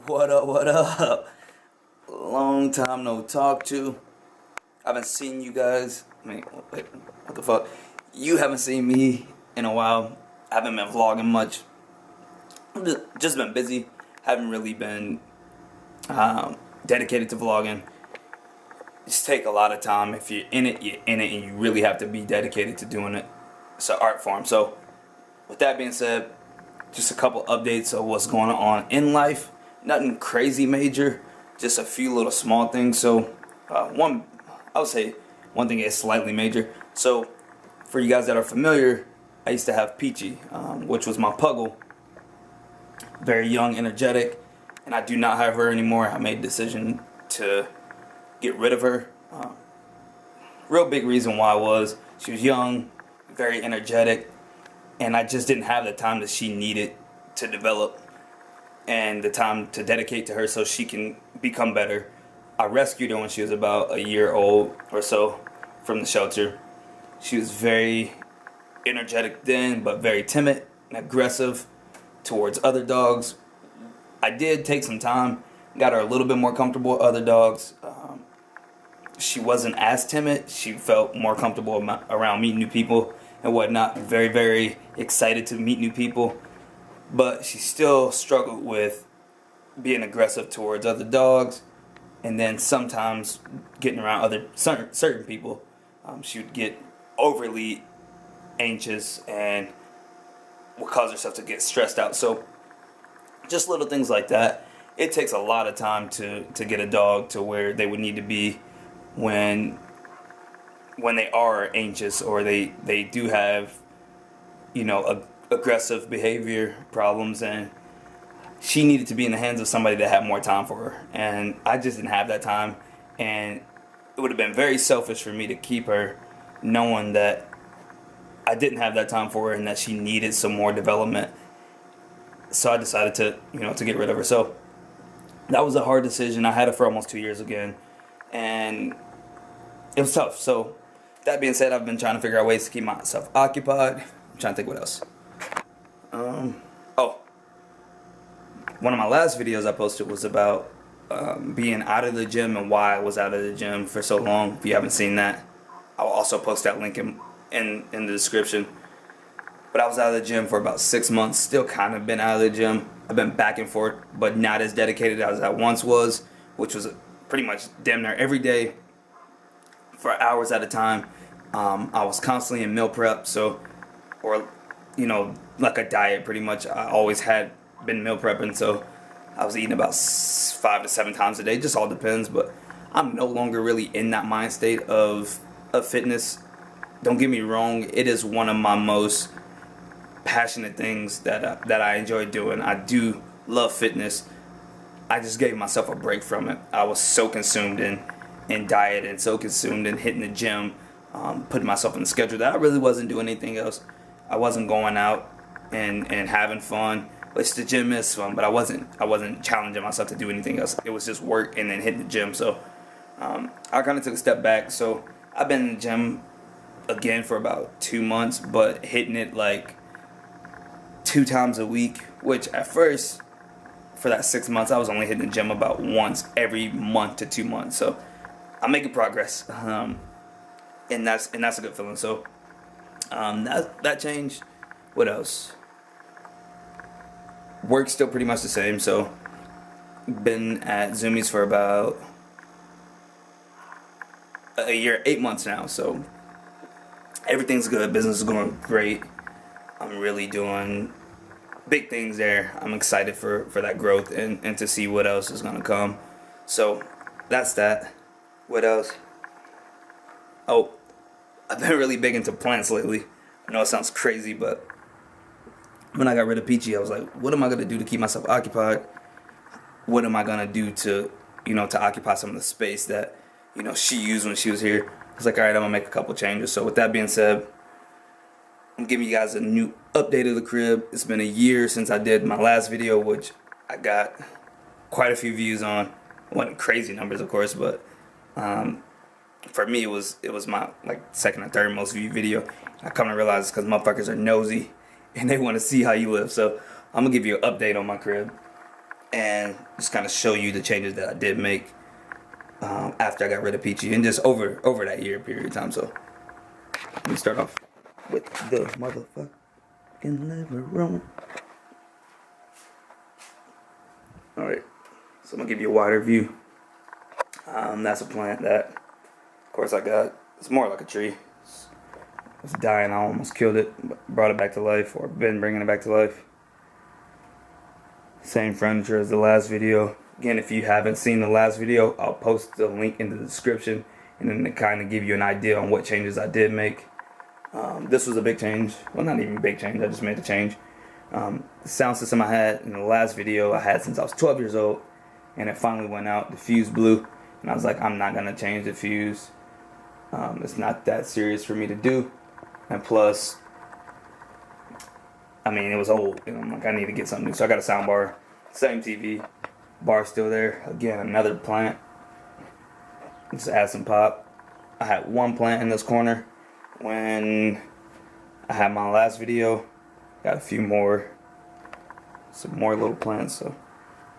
What up, what up? Long time no talk to. I haven't seen you guys. Wait, what the fuck? You haven't seen me in a while. I haven't been vlogging much. I've just been busy. Haven't really been dedicated to vlogging. Just take a lot of time. If you're in it, you're in it, and you really have to be dedicated to doing it. It's an art form. So, with that being said, just a couple updates of what's going on in life. Nothing crazy major, just a few little small things. So, I would say one thing is slightly major. So, for you guys that are familiar, I used to have Peachy, which was my puggle. Very young, energetic, and I do not have her anymore. I made a decision to get rid of her. Real big reason why was she was young, very energetic, and I just didn't have the time that she needed to develop and the time to dedicate to her so she can become better. I rescued her when she was about a year old or so from the shelter. She was very energetic then, but very timid and aggressive towards other dogs. I did take some time, got her a little bit more comfortable with other dogs. She wasn't as timid. She felt more comfortable around meeting new people and whatnot. Very, very excited to meet new people. But she still struggled with being aggressive towards other dogs, and then sometimes getting around other certain people. She would get overly anxious and would cause herself to get stressed out. So just little things like that. It takes a lot of time to get a dog to where they would need to be when they are anxious or they do have, aggressive behavior problems, and she needed to be in the hands of somebody that had more time for her, and I just didn't have that time, and it would have been very selfish for me to keep her knowing that I didn't have that time for her and that she needed some more development. So I decided to get rid of her. So that was a hard decision. I had her for almost 2 years again, and it was tough. So that being said, I've been trying to figure out ways to keep myself occupied. I'm trying to think what else. One of my last videos I posted was about being out of the gym and why I was out of the gym for so long. If you haven't seen that, I'll also post that link in the description. But I was out of the gym for about 6 months. Still kind of been out of the gym. I've been back and forth, but not as dedicated as I once was, which was pretty much damn near every day for hours at a time. I was constantly in meal prep, like a diet pretty much. I always had been meal prepping, so I was eating about 5 to 7 times a day. Just all depends, but I'm no longer really in that mind state of fitness. Don't get me wrong, it is one of my most passionate things that I enjoy doing. I do love fitness. I just gave myself a break from it. I was so consumed in diet and so consumed in hitting the gym, putting myself on the schedule that I really wasn't doing anything else. I wasn't going out and having fun. Which the gym is fun, but I wasn't challenging myself to do anything else. It was just work and then hitting the gym. So I kind of took a step back. So I've been in the gym again for about 2 months, but hitting it like 2 times a week. Which at first, for that 6 months, I was only hitting the gym about once every month to 2 months. So I'm making progress, and that's a good feeling. So that changed. What else? Work's still pretty much the same, so been at Zoomies for about a year, 8 months now, so everything's good. Business is going great. I'm really doing big things there. I'm excited for that growth and to see what else is going to come. So that's that. What else? Oh, I've been really big into plants lately. I know it sounds crazy, but when I got rid of Peachy, I was like, what am I going to do to keep myself occupied? What am I going to do to occupy some of the space that, she used when she was here? I was like, all right, I'm going to make a couple changes. So with that being said, I'm giving you guys a new update of the crib. It's been a year since I did my last video, which I got quite a few views on. It wasn't crazy numbers, of course, but for me, it was my second or third most viewed video. I come to realize it's because motherfuckers are nosy and they want to see how you live. So I'm gonna give you an update on my crib. and just kind of show you the changes that I did make after I got rid of Peachy, and just over that year period of time. So let me start off with the motherfucking liver room. All right, so I'm gonna give you a wider view. That's a plant that, of course, I got. It's more like a tree. It was dying. I almost killed it, but brought it back to life, or been bringing it back to life. Same furniture as the last video. Again, if you haven't seen the last video, I'll post the link in the description, and then to kind of give you an idea on what changes I did make. This was a big change. Well, not even a big change. I just made a change. The sound system I had in the last video, I had since I was 12 years old, and it finally went out. The fuse blew, and I was like, I'm not gonna change the fuse. It's not that serious for me to do, and plus, I mean, it was old, and I'm like, I need to get something new. So I got a sound bar, same TV, bar still there. Again, another plant. Just add some pop. I had one plant in this corner when I had my last video. Got a few more, some more little plants. So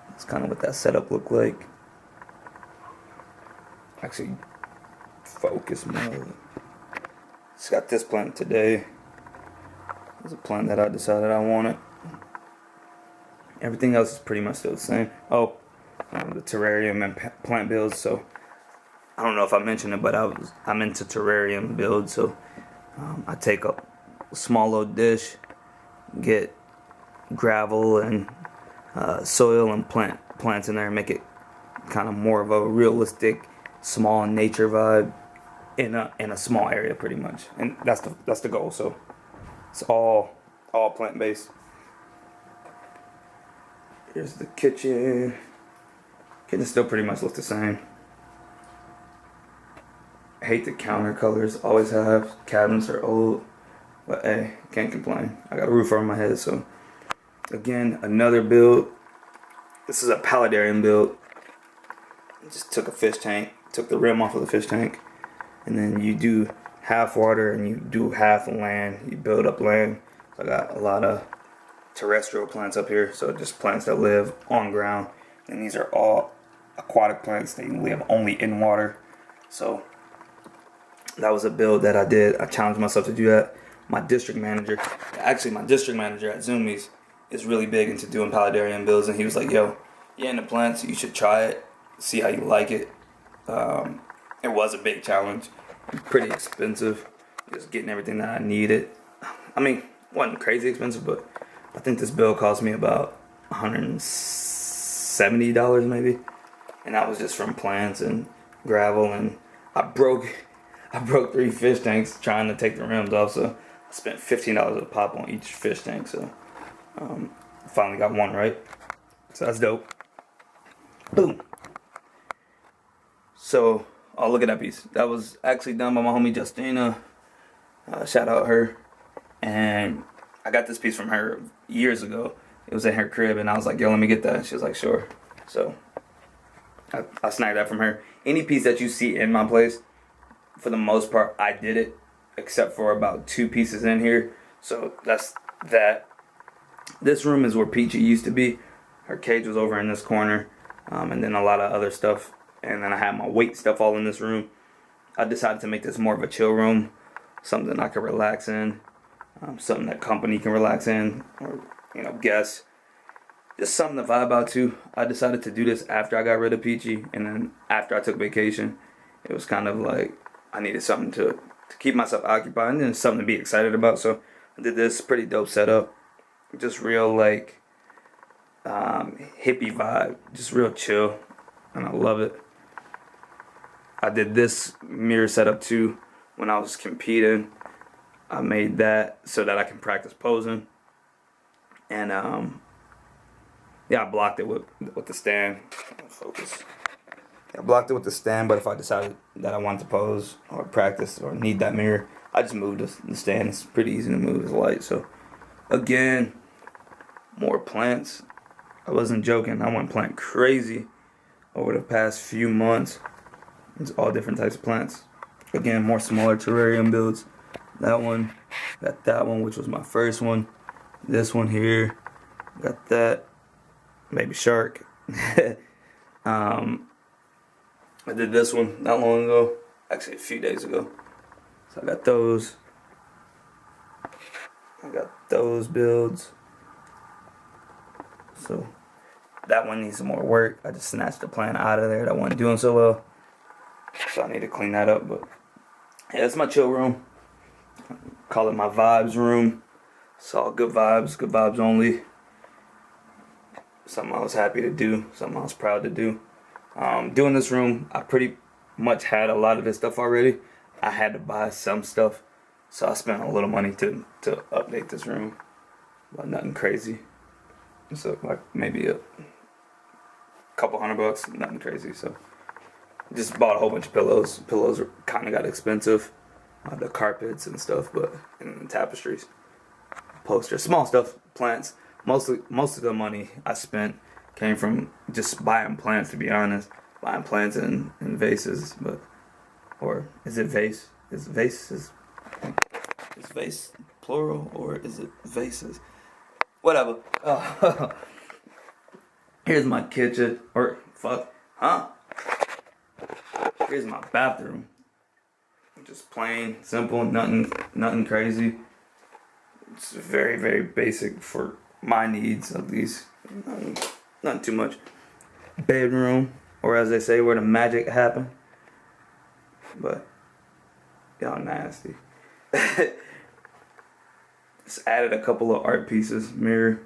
that's kind of what that setup looked like. Actually, focus mode. Just got this plant today. It's a plant that I decided I wanted. Everything else is pretty much still the same. Oh, the terrarium and plant builds. So I don't know if I mentioned it, but I'm into terrarium builds. So I take a small little dish, get gravel and soil and plants in there, and make it kind of more of a realistic, small nature vibe in a small area, pretty much. And that's the goal. So it's all plant based. Here's the kitchen. Kitchen still pretty much looks the same. I hate the counter colors. Always have. Cabinets are old, but hey, can't complain. I got a roof over my head. So again, another build. This is a paludarium build. Just took a fish tank, took the rim off of the fish tank, and then you do half water and you do half land. You build up land. So I got a lot of terrestrial plants up here, so just plants that live on ground, and these are all aquatic plants. They live only in water. So that was a build that I did. I challenged myself to do that. My district manager at Zoomies is really big into doing paludarium builds, and he was like, yo, you're into plants, you should try it, see how you like it. It was a big challenge, pretty expensive, just getting everything that I needed. I mean, it wasn't crazy expensive, but I think this bill cost me about $170 maybe, and that was just from plants and gravel. And I broke 3 fish tanks trying to take the rims off, so I spent $15 a pop on each fish tank. So finally got one right, so that's dope. Boom. So look at that piece. That was actually done by my homie Justina. Shout out her. And I got this piece from her years ago. It was in her crib, and I was like, yo, let me get that. She was like, sure. So I snagged that from her. Any piece that you see in my place, for the most part, I did it, except for about 2 pieces in here. So that's that. This room is where Peachy used to be. Her cage was over in this corner, and then a lot of other stuff. And then I had my weight stuff all in this room. I decided to make this more of a chill room, something I could relax in. Something that company can relax in, or guests. Just something to vibe out to. I decided to do this after I got rid of Peachy, and then after I took vacation. It was kind of like I needed something to keep myself occupied, and then something to be excited about. So I did this pretty dope setup, just real like hippie vibe, just real chill, and I love it. I did this mirror setup too when I was competing. I made that so that I can practice posing, and I blocked it with the stand. Focus. I blocked it with the stand, but if I decided that I wanted to pose or practice or need that mirror, I just moved the stand. It's pretty easy to move. It's light. So again, more plants. I wasn't joking. I went plant crazy over the past few months. It's all different types of plants. Again, more smaller terrarium builds. That one, got that one, which was my first one. This one here, got that. Baby Shark. I did this one not long ago, actually a few days ago. So I got those. I got those builds. So that one needs some more work. I just snatched the plant out of there that wasn't doing so well. So I need to clean that up. But yeah, it's my chill room. Call it my vibes room. It's all good vibes only. Something I was happy to do, something I was proud to do. Doing this room, I pretty much had a lot of this stuff already. I had to buy some stuff, so I spent a little money to update this room, but nothing crazy. So like maybe a couple $100, nothing crazy. So just bought a whole bunch of pillows. Pillows kind of got expensive, the carpets and stuff, but and tapestries, posters, small stuff, plants. Most of the money I spent came from just buying plants, to be honest. Buying plants and vases, but or is it vase? Is vase plural or is it vases? Whatever. Here's my kitchen, or here's my bathroom. Just plain, simple, nothing crazy. It's very, very basic for my needs, at least. Not too much. Bedroom, or as they say, where the magic happened. But y'all nasty. Just added a couple of art pieces. Mirror.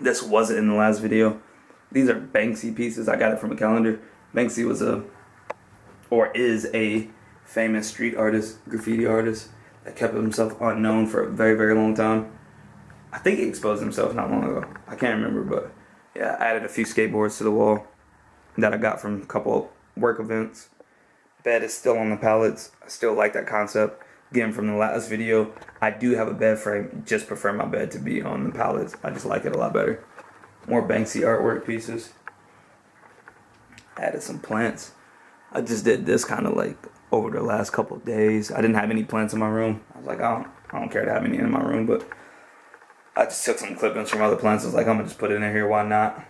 This wasn't in the last video. These are Banksy pieces. I got it from a calendar. Banksy was is a famous street artist, graffiti artist that kept himself unknown for a very, very long time. I think he exposed himself not long ago. I can't remember, but yeah, I added a few skateboards to the wall that I got from a couple work events. Bed is still on the pallets. I still like that concept. Again, from the last video, I do have a bed frame. Just prefer my bed to be on the pallets. I just like it a lot better. More Banksy artwork pieces. Added some plants. I just did this kind of like over the last couple of days. I didn't have any plants in my room. I was like, I don't care to have any in my room, but I just took some clippings from other plants. I was like, I'm gonna just put it in here. Why not?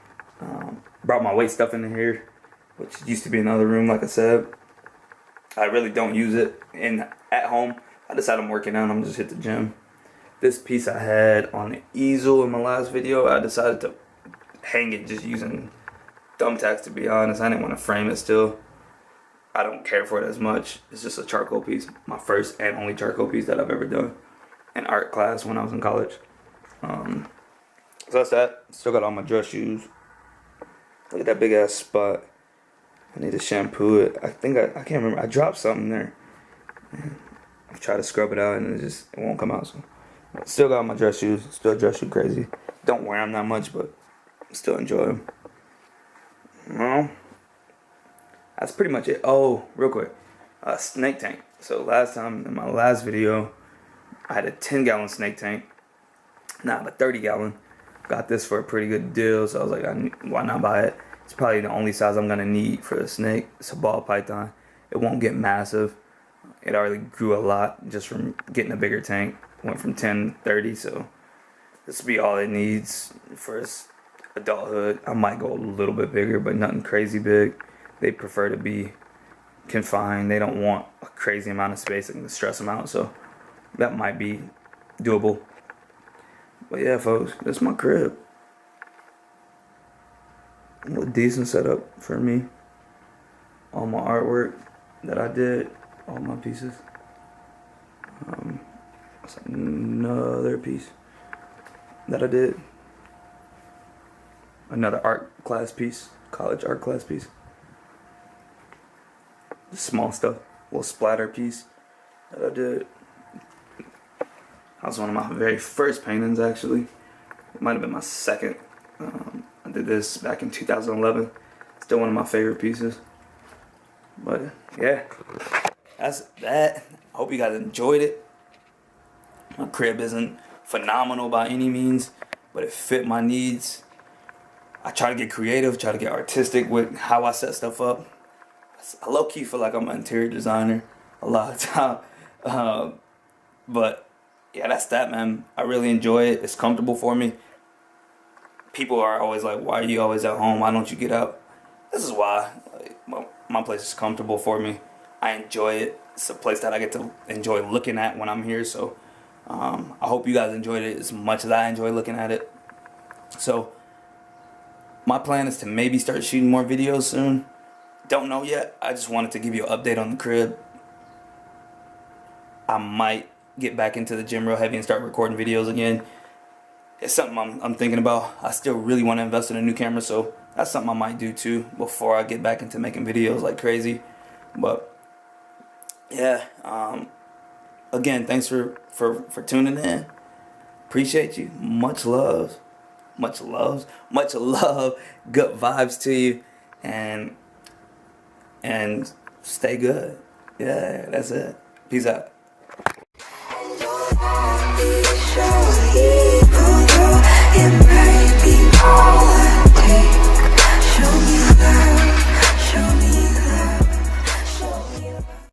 Brought my weight stuff in here, which used to be in another room, like I said. I really don't use it at home. I decided I'm working out. I'm just hit the gym. This piece I had on the easel in my last video. I decided to hang it just using thumbtacks. To be honest, I didn't want to frame it still. I don't care for it as much. It's just a charcoal piece. My first and only charcoal piece that I've ever done in art class when I was in college. So that's that. Still got all my dress shoes. Look at that big ass spot. I need to shampoo it. I think I can't remember. I dropped something there. I've tried to scrub it out and it won't come out. So still got my dress shoes. Still dress shoe crazy. Don't wear them that much, but still enjoy them. Well, that's pretty much it. Oh, real quick. Snake tank. So last time in my last video, I had a 10-gallon snake tank. Now I have a 30-gallon. Got this for a pretty good deal, so I was like, why not buy it? It's probably the only size I'm gonna need for the snake. It's a ball python. It won't get massive. It already grew a lot just from getting a bigger tank. Went from 10 to 30, so this will be all it needs for its adulthood. I might go a little bit bigger, but nothing crazy big. They prefer to be confined. They don't want a crazy amount of space that can stress them out, so that might be doable. But yeah, folks, that's my crib. A decent setup for me. All my artwork that I did, all my pieces. That's another piece that I did. Another art class piece, college art class piece. Just small stuff, little splatter piece that I did. That was one of my very first paintings, actually. It might have been my second. I did this back in 2011. Still one of my favorite pieces. But yeah, that's that. I hope you guys enjoyed it. My crib isn't phenomenal by any means, but it fit my needs. I try to get creative, try to get artistic with how I set stuff up. I low-key feel like I'm an interior designer a lot of time. But yeah, that's that, man. I really enjoy it. It's comfortable for me. people are always like, why are you always at home? Why don't you get out? This is why. Like, my place is comfortable for me. I enjoy it. It's a place that I get to enjoy looking at when I'm here. So I hope you guys enjoyed it as much as I enjoy looking at it. So my plan is to maybe start shooting more videos soon. Don't know yet. I just wanted to give you an update on the crib. I might get back into the gym real heavy and start recording videos again. It's something I'm thinking about. I still really want to invest in a new camera, so that's something I might do too before I get back into making videos like crazy. But yeah, again, thanks for tuning in. Appreciate you. Much love. Much love. Much love. Good vibes to you. And stay good. Yeah, that's it. Peace out. It might be